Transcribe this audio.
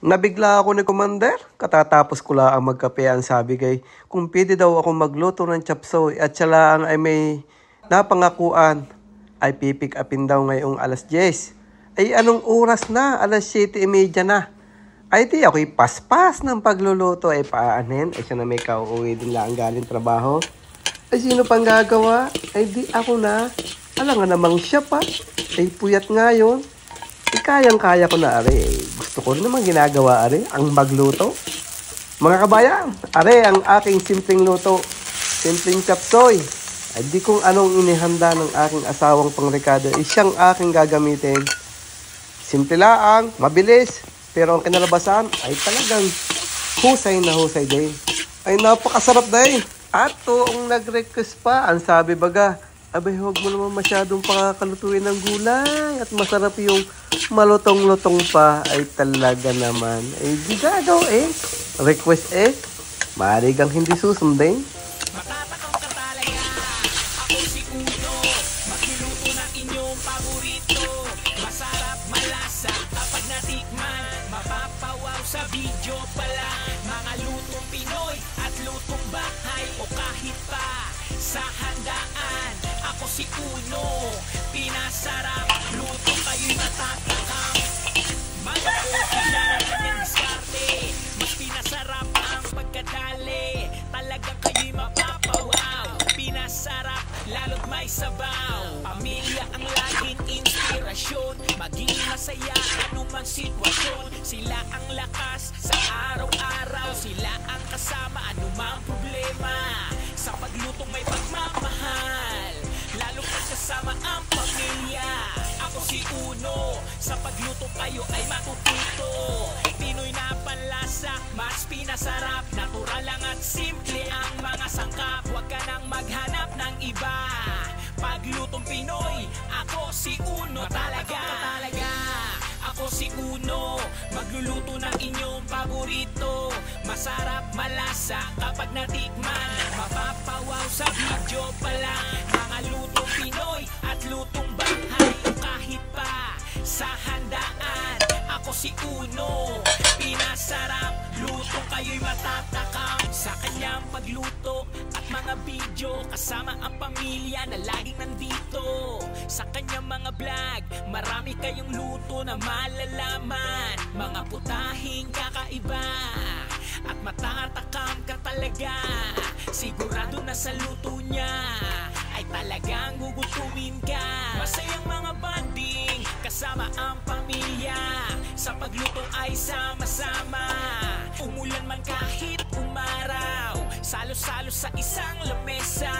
Nabigla ako ni Commander. Katatapos ko lang magkape, ang sabi kay kung pwede daw ako magluto ng chapsoy at siya lang ay may napangakuan ay pipick upin daw ngayong alas 10. Ay anong oras na? Alas 7:30 na. Ay di ako'y paspas ng pagluluto ay paanin. Ay siya na may kauuwi din lang galing trabaho. Ay sino pang gagawa? Ay di ako na. Alam nga namang siya pa. Ay puyat nga yun. Kayang-kaya ko na, are. Gusto ko rin naman ginagawa, are, ang magluto. Mga kabayan, are, ang aking simpleng luto. Simpleng chapsoy. Ay di kung anong inihanda ng aking asawang pangrekado, ay siyang aking gagamitin. Simple lang, mabilis. Pero ang kinalabasan ay talagang husay na husay din. Ay napakasarap din. At toong nag-request pa, ang sabi baga, abay, huwag mo naman masyadong pakakalutuin ng gulay at masarap yung malutong-lutong pa. Ay talaga naman. Ay di gagaw eh. Request eh. Maaari kang hindi susundin. Matatakaw ka talaga. Ako si Uno. Magluluto ng inyong paborito. Masarap, malasa. Kapag natikman, mapapawaw sa video pala. Mga lutong Pinoy at lutong bahay o kahit pa sa handaan. Ako si Uno, pinasarap, luto kayo'y matatakam. Mga okay na kanyang diskarte, mas pinasarap ang pagkadali. Talagang kayo'y mapapawaw, pinasarap, lalo't may sabaw. Pamilya ang laging inspirasyon, maging masaya anumang sitwasyon. Sila ang lakas sa araw-araw, sila ang kasama anumang problema. Sa paglutong may pagmamahal, lalo pa kasama ang pamilya. Ako si Uno, sa pagluto kayo ay matututo. Pinoy na panlasa, mas pinasarap. Natural lang at simple ang mga sangkap. Huwag ka nang maghanap ng iba. Paglutong Pinoy, ako si Uno talaga. Ako si Uno, magluluto ng inyong paborito. Masarap, malasa kapag natikman. Mapapawaw sa video pala. Mga lutong Pinoy at lutong bahay o kahit pa sa handaan. Ako si Uno, pinasarap, lutong kayo'y matatakam. Sa kanyang pagluto at mga video, kasama ang pamilya na laging nandito. Sa kanyang mga vlog, marami kayong luto na malalaman. Mga putahing kakaiba at matatakam ka talaga. Sigurado na sa luto niya ay talagang gugutumin ka. Masayang mga banding kasama ang pamilya. Sa pagluto ay sama-sama. Umulan man kahit umaraw, salo-salo sa isang lamesa.